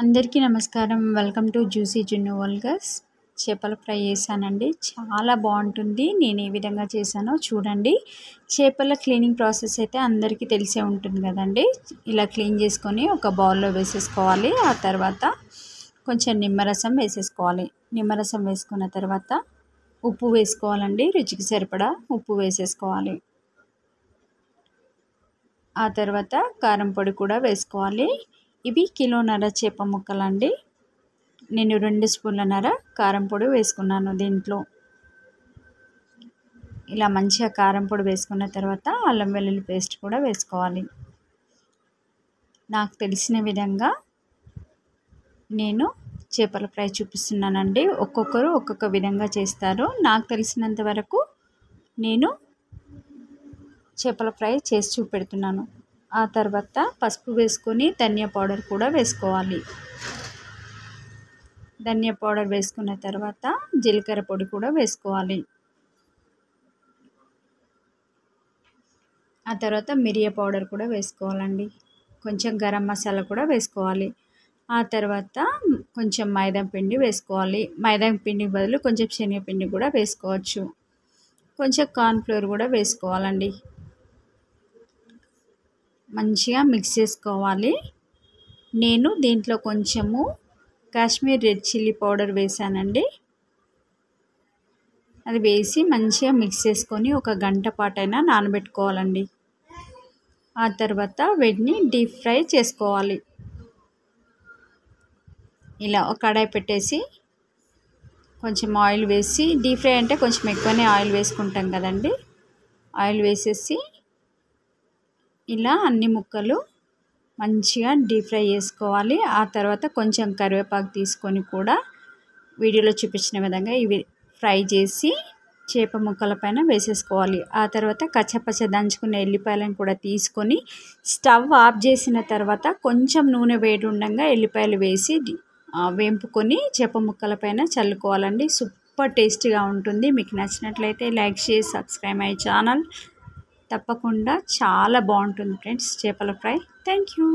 అందరికీ నమస్కారం. Welcome to juicy జున్ను వల్గర్స్. చేపల ఫ్రై చేశానండి. చాలా బాగుంటుంది. నేను ఏ విధంగా చేశానో చూడండి. చేపల క్లీనింగ్ ప్రాసెస్ అయితే అందరికీ తెలిసే ఉంటుంది కదండి. ఇలా క్లీన్ చేసుకొని ఒక బౌల్లో వేసేసుకోవాలి. ఆ తర్వాత కొంచెం నిమ్మరసం వేసేసుకోవాలి. నిమ్మరసం వేసుకున్న తర్వాత ఉప్పు వేసుకోవాలండి. రుచికి సరిపడా ఉప్పు వేసేసుకోవాలి. ఆ తర్వాత కారం పొడి కూడా వేసుకోవాలి. ఇవి కిలోన్నర చేప ముక్కలండి. నేను 2 స్పూన్లన్నర కారం పొడి వేసుకున్నాను దీంట్లో. ఇలా మంచిగా కారం పొడి వేసుకున్న తర్వాత అల్లం వెల్లుల్లి పేస్ట్ కూడా వేసుకోవాలి. నాకు తెలిసిన విధంగా నేను చేపల ఫ్రై చూపిస్తున్నానండి. ఒక్కొక్కరు ఒక్కొక్క విధంగా చేస్తారు. నాకు తెలిసినంత వరకు నేను చేపల ఫ్రై చేసి చూపెడుతున్నాను. ఆ తర్వాత పసుపు వేసుకొని ధనియా పౌడర్ కూడా వేసుకోవాలి. ధనియా పౌడర్ వేసుకున్న తర్వాత జీలకర్ర పొడి కూడా వేసుకోవాలి. ఆ తర్వాత మిరియా పౌడర్ కూడా వేసుకోవాలండి. కొంచెం గరం మసాలా కూడా వేసుకోవాలి. ఆ తర్వాత కొంచెం మైదా పిండి వేసుకోవాలి. మైదా పిండి బదులు కొంచెం శనగపిండి కూడా వేసుకోవచ్చు. కొంచెం కార్న్ఫ్లోర్ కూడా వేసుకోవాలండి. మంచిగా మిక్స్ చేసుకోవాలి. నేను దీంట్లో కొంచెము కాశ్మీర్ రెడ్ చిల్లీ పౌడర్ వేసానండి. అది వేసి మంచిగా మిక్స్ చేసుకొని ఒక గంట పాటైనా నానబెట్టుకోవాలండి. ఆ తర్వాత వీటిని డీప్ ఫ్రై చేసుకోవాలి. ఇలా ఒక కడాయి పెట్టేసి కొంచెం ఆయిల్ వేసి, డీప్ ఫ్రై అంటే కొంచెం ఎక్కువనే ఆయిల్ వేసుకుంటాం కదండి. ఆయిల్ వేసేసి ఇలా అన్ని ముక్కలు మంచిగా డీప్ ఫ్రై చేసుకోవాలి. ఆ తర్వాత కొంచెం కరివేపాకు తీసుకొని కూడా వీడియోలో చూపించిన విధంగా ఇవి ఫ్రై చేసి చేప ముక్కల పైన వేసేసుకోవాలి. ఆ తర్వాత కచ్చపచ్చ దంచుకున్న ఎల్లిపాయలను కూడా తీసుకొని స్టవ్ ఆఫ్ చేసిన తర్వాత కొంచెం నూనె వేడి ఉండగా ఎల్లిపాయలు వేసి వేంపుకొని చేప ముక్కల పైన చల్లుకోవాలండి. సూపర్ టేస్టీగా ఉంటుంది. మీకు నచ్చినట్లయితే లైక్ చేసి సబ్స్క్రైబ్ మై ఛానల్. తప్పకుండా చాలా బాగుంటుంది ఫ్రెండ్స్ చేపల ఫ్రై. Thank you.